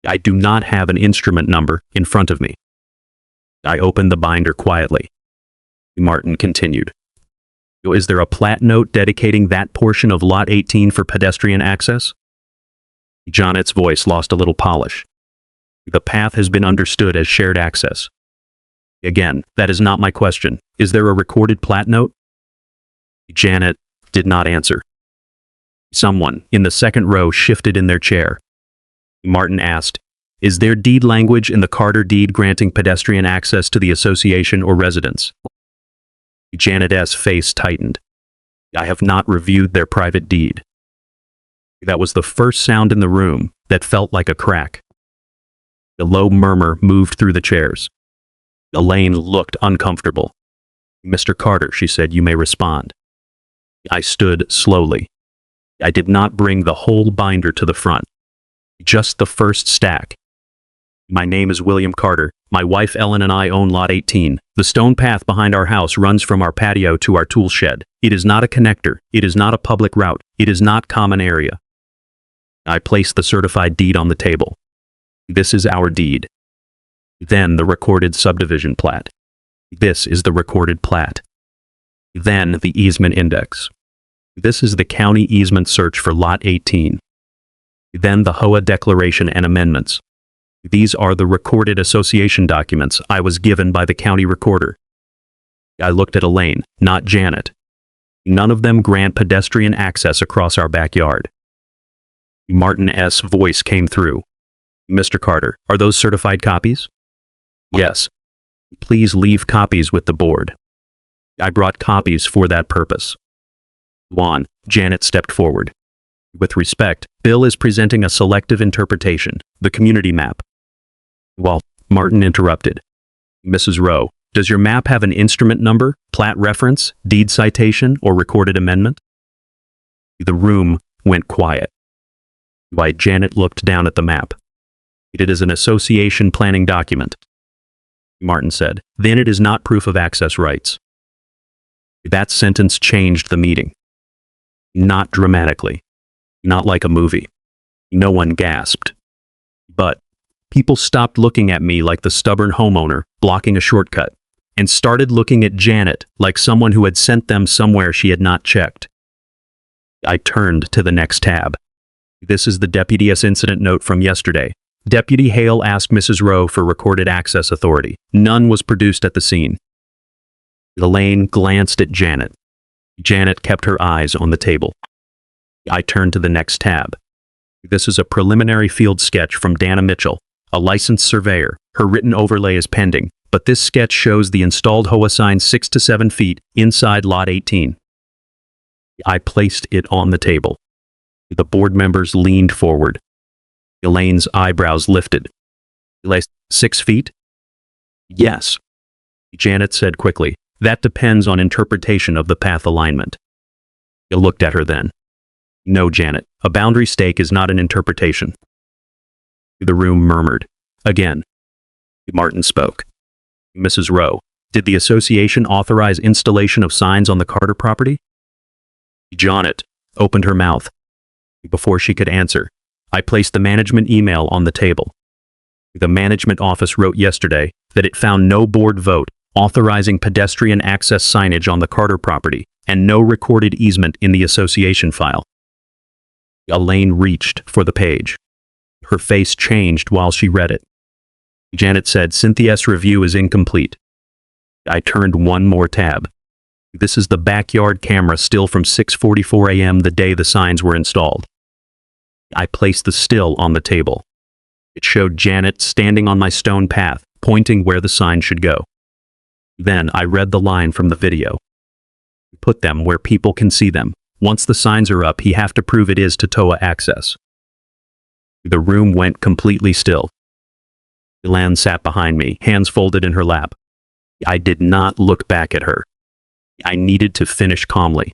I do not have an instrument number in front of me. I opened the binder quietly. Martin continued. Is there a plat note dedicating that portion of Lot 18 for pedestrian access? Janet's voice lost a little polish. The path has been understood as shared access. Again, that is not my question. Is there a recorded plat note? Janet did not answer. Someone in the second row shifted in their chair. Martin asked, is there deed language in the Carter deed granting pedestrian access to the association or residence? Janet's face tightened. I have not reviewed their private deed. That was the first sound in the room that felt like a crack. A low murmur moved through the chairs. Elaine looked uncomfortable. Mr. Carter, she said, you may respond. I stood slowly. I did not bring the whole binder to the front. Just the first stack. My name is William Carter. My wife Ellen and I own Lot 18. The stone path behind our house runs from our patio to our tool shed. It is not a connector. It is not a public route. It is not common area. I placed the certified deed on the table. This is our deed. Then the recorded subdivision plat. This is the recorded plat. Then the easement index. This is the county easement search for Lot 18. Then the HOA declaration and amendments. These are the recorded association documents I was given by the county recorder. I looked at Elaine, not Janet. None of them grant pedestrian access across our backyard. Martin's voice came through. Mr. Carter, are those certified copies? Yes. Please leave copies with the board. I brought copies for that purpose. Juan, Janet stepped forward. With respect, Bill is presenting a selective interpretation, the community map. Well, Martin interrupted. Mrs. Rowe, does your map have an instrument number, plat reference, deed citation, or recorded amendment? The room went quiet. Why, Janet looked down at the map. It is an association planning document. Martin said, then it is not proof of access rights. That sentence changed the meeting. Not dramatically. Not like a movie. No one gasped. But people stopped looking at me like the stubborn homeowner blocking a shortcut, and started looking at Janet like someone who had sent them somewhere she had not checked. I turned to the next tab. This is the Deputy's incident note from yesterday. Deputy Hale asked Mrs. Rowe for recorded access authority. None was produced at the scene. Elaine glanced at Janet. Janet kept her eyes on the table. I turned to the next tab. This is a preliminary field sketch from Dana Mitchell, a licensed surveyor. Her written overlay is pending, but this sketch shows the installed HOA sign 6 to 7 feet inside lot 18. I placed it on the table. The board members leaned forward. Elaine's eyebrows lifted. 6 feet? Yes. Janet said quickly, that depends on interpretation of the path alignment. I looked at her then. No, Janet, a boundary stake is not an interpretation. The room murmured. Again. Martin spoke. Mrs. Rowe, did the association authorize installation of signs on the Carter property? Janet opened her mouth. Before she could answer, I placed the management email on the table. The management office wrote yesterday that it found no board vote authorizing pedestrian access signage on the Carter property and no recorded easement in the association file. Elaine reached for the page. Her face changed while she read it. Janet said, Cynthia's review is incomplete. I turned one more tab. This is the backyard camera still from 6:44 a.m. the day the signs were installed. I placed the still on the table. It showed Janet standing on my stone path, pointing where the sign should go. Then I read the line from the video. Put them where people can see them. Once the signs are up, you have to prove it is to HOA access. The room went completely still. Elaine sat behind me, hands folded in her lap. I did not look back at her. I needed to finish calmly.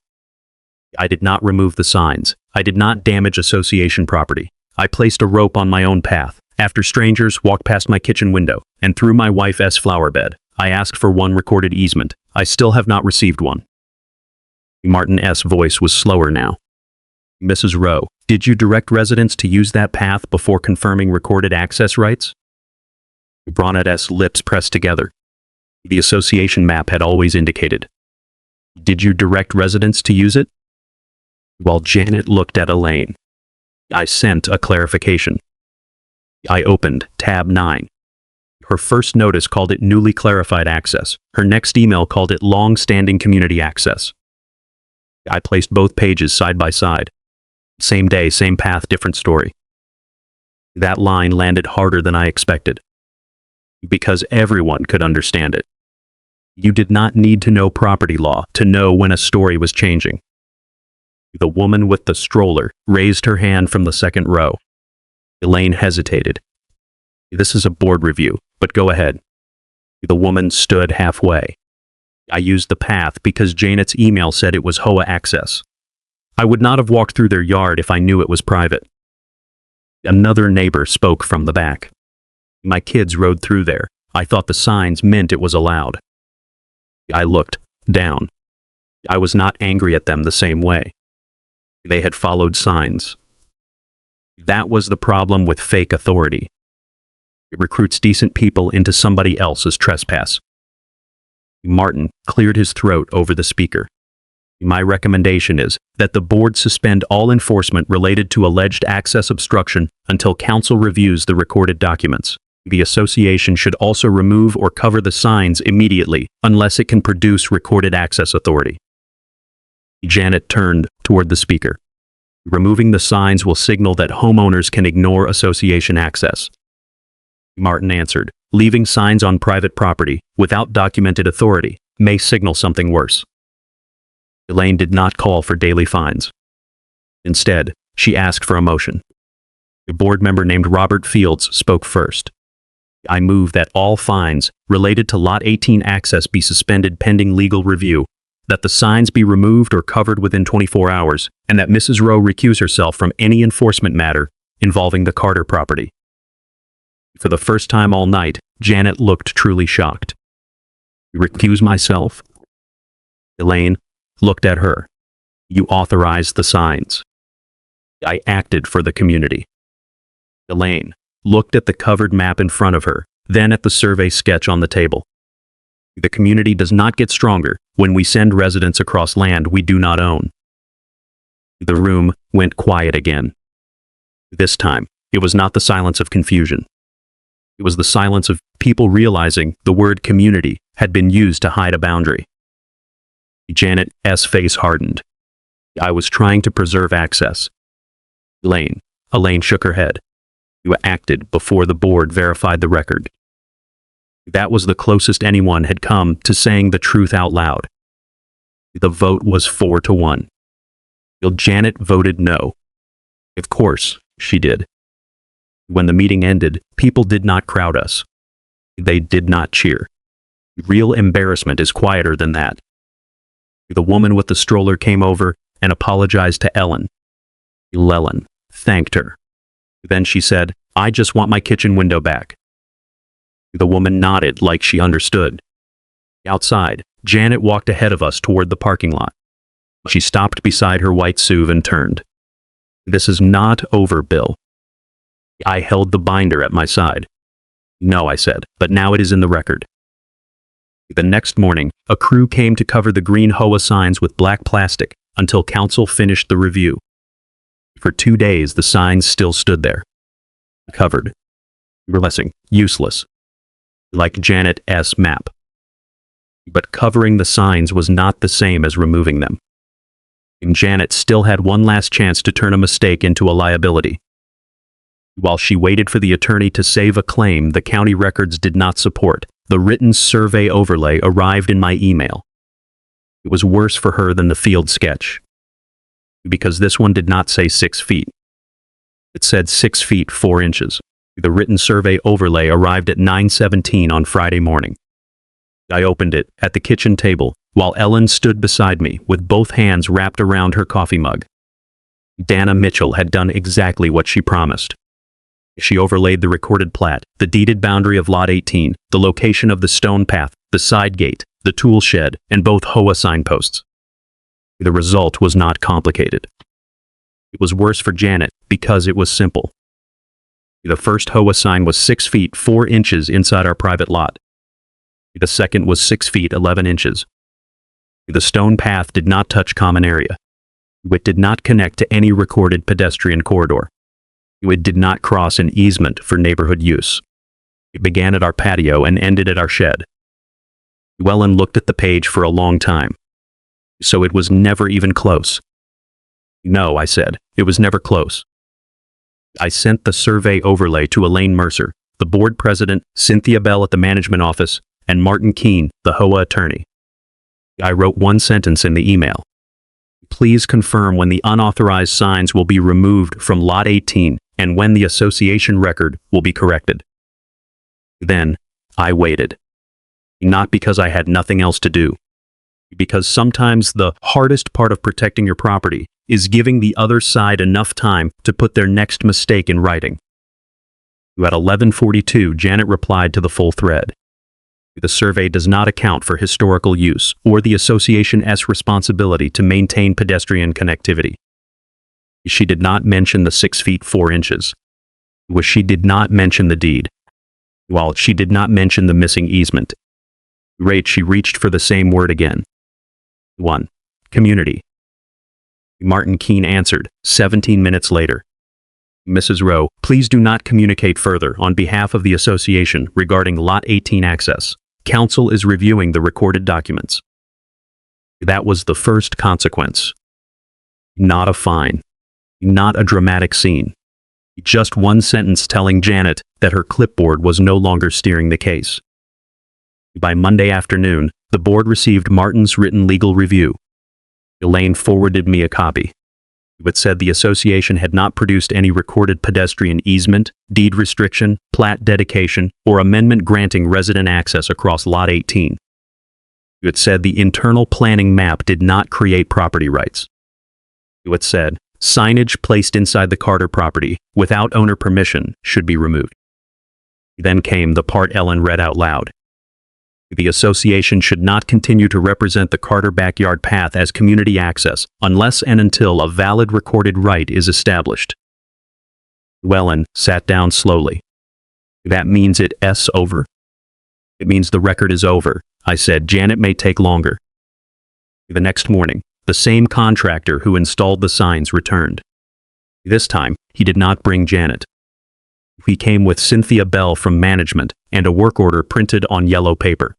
I did not remove the signs. I did not damage association property. I placed a rope on my own path. After strangers walked past my kitchen window and through my wife's flower bed, I asked for one recorded easement. I still have not received one. Martin's voice was slower now. Mrs. Rowe, did you direct residents to use that path before confirming recorded access rights? Bronnett's lips pressed together. The association map had always indicated. Did you direct residents to use it? While Janet looked at Elaine, I sent a clarification. I opened tab 9. Her first notice called it newly clarified access. Her next email called it long-standing community access. I placed both pages side by side. Same day, same path, different story. That line landed harder than I expected. Because everyone could understand it. You did not need to know property law to know when a story was changing. The woman with the stroller raised her hand from the second row. Elaine hesitated. This is a board review, but go ahead. The woman stood halfway. I used the path because Janet's email said it was HOA access. I would not have walked through their yard if I knew it was private. Another neighbor spoke from the back. My kids rode through there. I thought the signs meant it was allowed. I looked down. I was not angry at them the same way. They had followed signs. That was the problem with fake authority. It recruits decent people into somebody else's trespass. Martin cleared his throat over the speaker. My recommendation is that the board suspend all enforcement related to alleged access obstruction until council reviews the recorded documents. The association should also remove or cover the signs immediately unless it can produce recorded access authority. Janet turned toward the speaker. Removing the signs will signal that homeowners can ignore association access. Martin answered, leaving signs on private property without documented authority may signal something worse. Elaine did not call for daily fines. Instead, she asked for a motion. A board member named Robert Fields spoke first. I move that all fines related to Lot 18 access be suspended pending legal review, that the signs be removed or covered within 24 hours, and that Mrs. Rowe recuse herself from any enforcement matter involving the Carter property. For the first time all night, Janet looked truly shocked. Recuse myself? Elaine looked at her. You authorized the signs. I acted for the community. Elaine looked at the covered map in front of her, then at the survey sketch on the table. The community does not get stronger when we send residents across land we do not own. The room went quiet again. This time, it was not the silence of confusion. It was the silence of people realizing the word community had been used to hide a boundary. Janet's face hardened. I was trying to preserve access. Elaine shook her head. You acted before the board verified the record. That was the closest anyone had come to saying the truth out loud. The vote was 4-1. Janet voted no. Of course, she did. When the meeting ended, people did not crowd us. They did not cheer. Real embarrassment is quieter than that. The woman with the stroller came over and apologized to Ellen. Ellen thanked her. Then she said, I just want my kitchen window back. The woman nodded like she understood. Outside, Janet walked ahead of us toward the parking lot. She stopped beside her white SUV and turned. This is not over, Bill. I held the binder at my side. No, I said, but now it is in the record. The next morning, a crew came to cover the green HOA signs with black plastic until council finished the review. For 2 days, the signs still stood there. Covered. Useless. Like Janet's map. But covering the signs was not the same as removing them. And Janet still had one last chance to turn a mistake into a liability. While she waited for the attorney to save a claim the county records did not support, the written survey overlay arrived in my email. It was worse for her than the field sketch. Because this one did not say 6 feet. It said 6 feet 4 inches. The written survey overlay arrived at 9:17 on Friday morning. I opened it at the kitchen table while Ellen stood beside me with both hands wrapped around her coffee mug. Dana Mitchell had done exactly what she promised. She overlaid the recorded plat, the deeded boundary of Lot 18, the location of the stone path, the side gate, the tool shed, and both HOA signposts. The result was not complicated. It was worse for Janet because it was simple. The first HOA sign was 6 feet 4 inches inside our private lot. The second was 6 feet 11 inches. The stone path did not touch common area. It did not connect to any recorded pedestrian corridor. It did not cross an easement for neighborhood use. It began at our patio and ended at our shed. Ellen looked at the page for a long time. So it was never even close. No, I said, it was never close. I sent the survey overlay to Elaine Mercer, the board president, Cynthia Bell at the management office, and Martin Keene, the HOA attorney. I wrote one sentence in the email. Please confirm when the unauthorized signs will be removed from Lot 18 and when the association record will be corrected. Then, I waited. Not because I had nothing else to do. Because sometimes the hardest part of protecting your property is giving the other side enough time to put their next mistake in writing. At 11:42, Janet replied to the full thread. The survey does not account for historical use or the association's responsibility to maintain pedestrian connectivity. She did not mention the 6 feet 4 inches. She did not mention the deed. While she did not mention the missing easement. She reached for the same word again. 1. Community. Martin Keene answered, 17 minutes later. Mrs. Rowe, please do not communicate further on behalf of the association regarding Lot 18 access. Council is reviewing the recorded documents. That was the first consequence. Not a fine. Not a dramatic scene. Just one sentence telling Janet that her clipboard was no longer steering the case. By Monday afternoon, the board received Martin's written legal review. Elaine forwarded me a copy. It said the association had not produced any recorded pedestrian easement, deed restriction, plat dedication, or amendment granting resident access across Lot 18. It said the internal planning map did not create property rights. It said signage placed inside the Carter property without owner permission should be removed. Then came the part Ellen read out loud. The association should not continue to represent the Carter backyard path as community access unless and until a valid recorded right is established. Ellen sat down slowly. That means it's over. It means the record is over, I said. Janet may take longer. The next morning, the same contractor who installed the signs returned. This time, he did not bring Janet. He came with Cynthia Bell from management and a work order printed on yellow paper.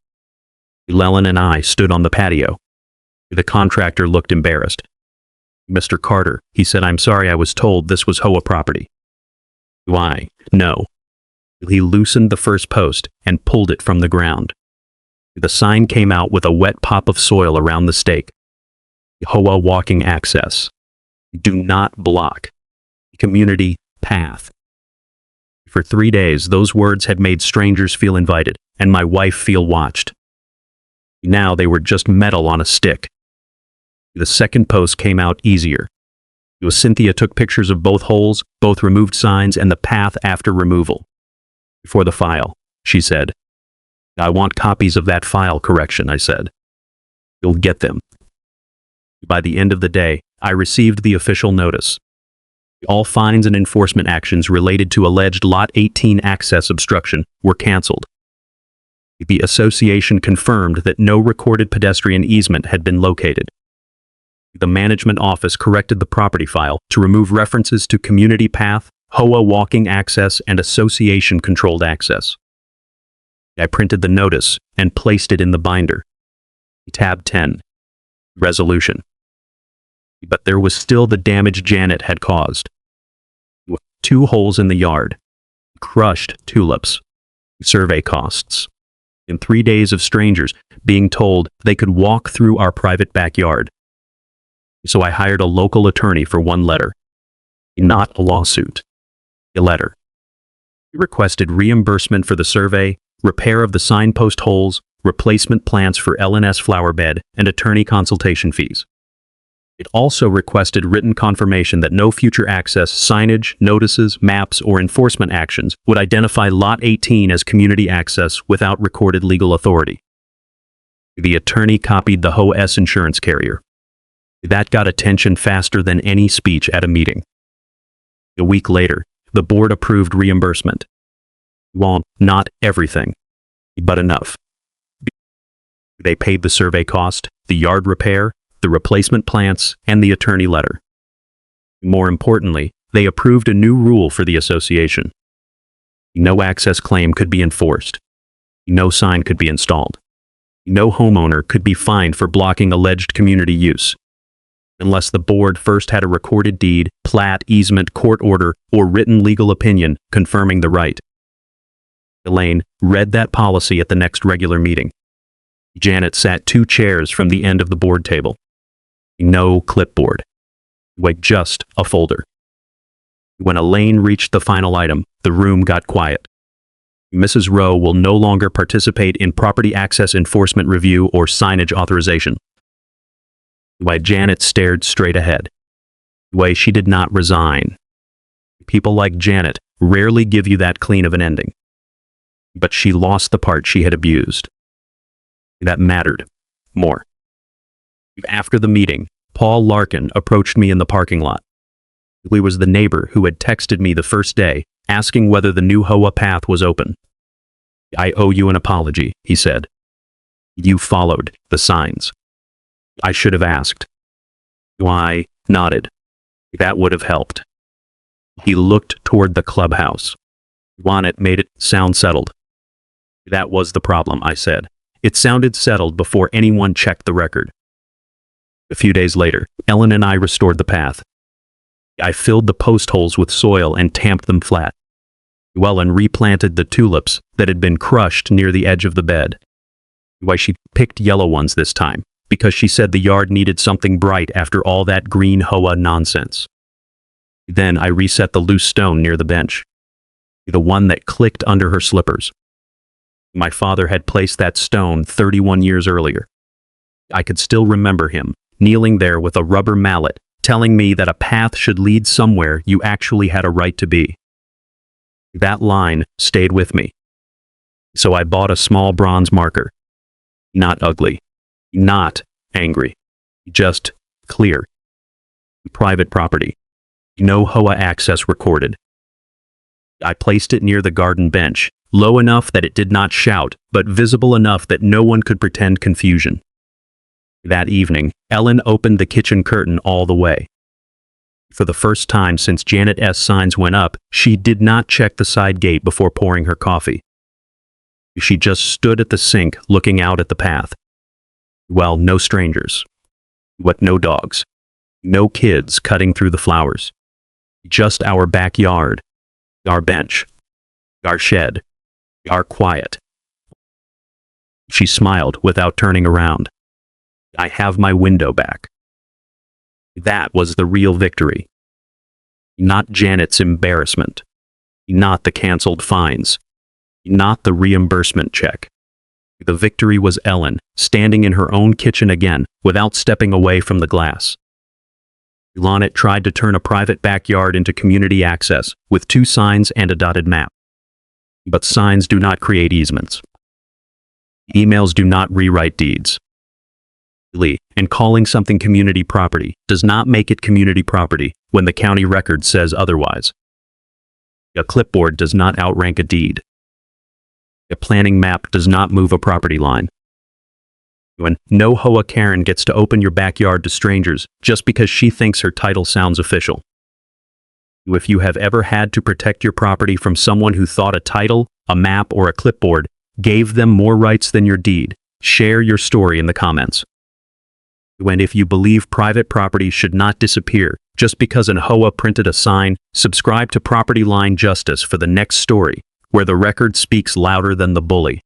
Ellen and I stood on the patio. The contractor looked embarrassed. Mr. Carter, he said, I'm sorry, I was told this was HOA property. Why? No. He loosened the first post and pulled it from the ground. The sign came out with a wet pop of soil around the stake. HOA walking access. Do not block. Community path. For 3 days, those words had made strangers feel invited, and my wife feel watched. Now they were just metal on a stick. The second post came out easier. Cynthia took pictures of both holes, both removed signs, and the path after removal. For the file, she said. I want copies of that file correction, I said. You'll get them. By the end of the day, I received the official notice. All fines and enforcement actions related to alleged Lot 18 access obstruction were canceled. The association confirmed that no recorded pedestrian easement had been located. The management office corrected the property file to remove references to community path, HOA walking access, and association-controlled access. I printed the notice and placed it in the binder. Tab 10. Resolution. But there was still the damage Janet had caused. 2 holes in the yard. Crushed tulips. Survey costs. And 3 days of strangers being told they could walk through our private backyard. So I hired a local attorney for one letter. Not a lawsuit. A letter. He requested reimbursement for the survey, repair of the signpost holes, replacement plants for L&S flower bed, and attorney consultation fees. It also requested written confirmation that no future access, signage, notices, maps, or enforcement actions would identify Lot 18 as community access without recorded legal authority. The attorney copied the HOA's insurance carrier. That got attention faster than any speech at a meeting. A week later, the board approved reimbursement. Well, not everything, but enough. They paid the survey cost, the yard repair, the replacement plants, and the attorney letter. More importantly, they approved a new rule for the association. No access claim could be enforced. No sign could be installed. No homeowner could be fined for blocking alleged community use, unless the board first had a recorded deed, plat, easement, court order, or written legal opinion confirming the right. Elaine read that policy at the next regular meeting. Janet sat 2 chairs from the end of the board table. No clipboard. Just a folder. When Elaine reached the final item, the room got quiet. Mrs. Rowe will no longer participate in property access enforcement review or signage authorization. Janet stared straight ahead. She did not resign. People like Janet rarely give you that clean of an ending. But she lost the part she had abused. That mattered more. After the meeting, Paul Larkin approached me in the parking lot. He was the neighbor who had texted me the first day, asking whether the new HOA path was open. I owe you an apology, he said. You followed the signs. I should have asked. I nodded. That would have helped. He looked toward the clubhouse. It made it sound settled. That was the problem, I said. It sounded settled before anyone checked the record. A few days later, Ellen and I restored the path. I filled the post holes with soil and tamped them flat. And replanted the tulips that had been crushed near the edge of the bed. She picked yellow ones this time, because she said the yard needed something bright after all that green HOA nonsense. Then I reset the loose stone near the bench, the one that clicked under her slippers. My father had placed that stone 31 years earlier. I could still remember him, kneeling there with a rubber mallet, telling me that a path should lead somewhere you actually had a right to be. That line stayed with me. So I bought a small bronze marker. Not ugly, not angry, just clear. Private property. No HOA access recorded. I placed it near the garden bench, low enough that it did not shout, but visible enough that no one could pretend confusion. That evening, Ellen opened the kitchen curtain all the way. For the first time since Janet S. signs went up, she did not check the side gate before pouring her coffee. She just stood at the sink looking out at the path. No strangers. No dogs. No kids cutting through the flowers. Just our backyard. Our bench. Our shed. Our quiet. She smiled without turning around. I have my window back. That was the real victory. Not Janet's embarrassment. Not the canceled fines. Not the reimbursement check. The victory was Ellen, standing in her own kitchen again, without stepping away from the glass. Lonnet tried to turn a private backyard into community access, with 2 signs and a dotted map. But signs do not create easements. Emails do not rewrite deeds. And calling something community property does not make it community property when the county record says otherwise. A clipboard does not outrank a deed. A planning map does not move a property line. No HOA Karen gets to open your backyard to strangers just because she thinks her title sounds official. If you have ever had to protect your property from someone who thought a title, a map, or a clipboard gave them more rights than your deed, share your story in the comments. And if you believe private property should not disappear just because an HOA printed a sign, subscribe to Property Line Justice for the next story, where the record speaks louder than the bully.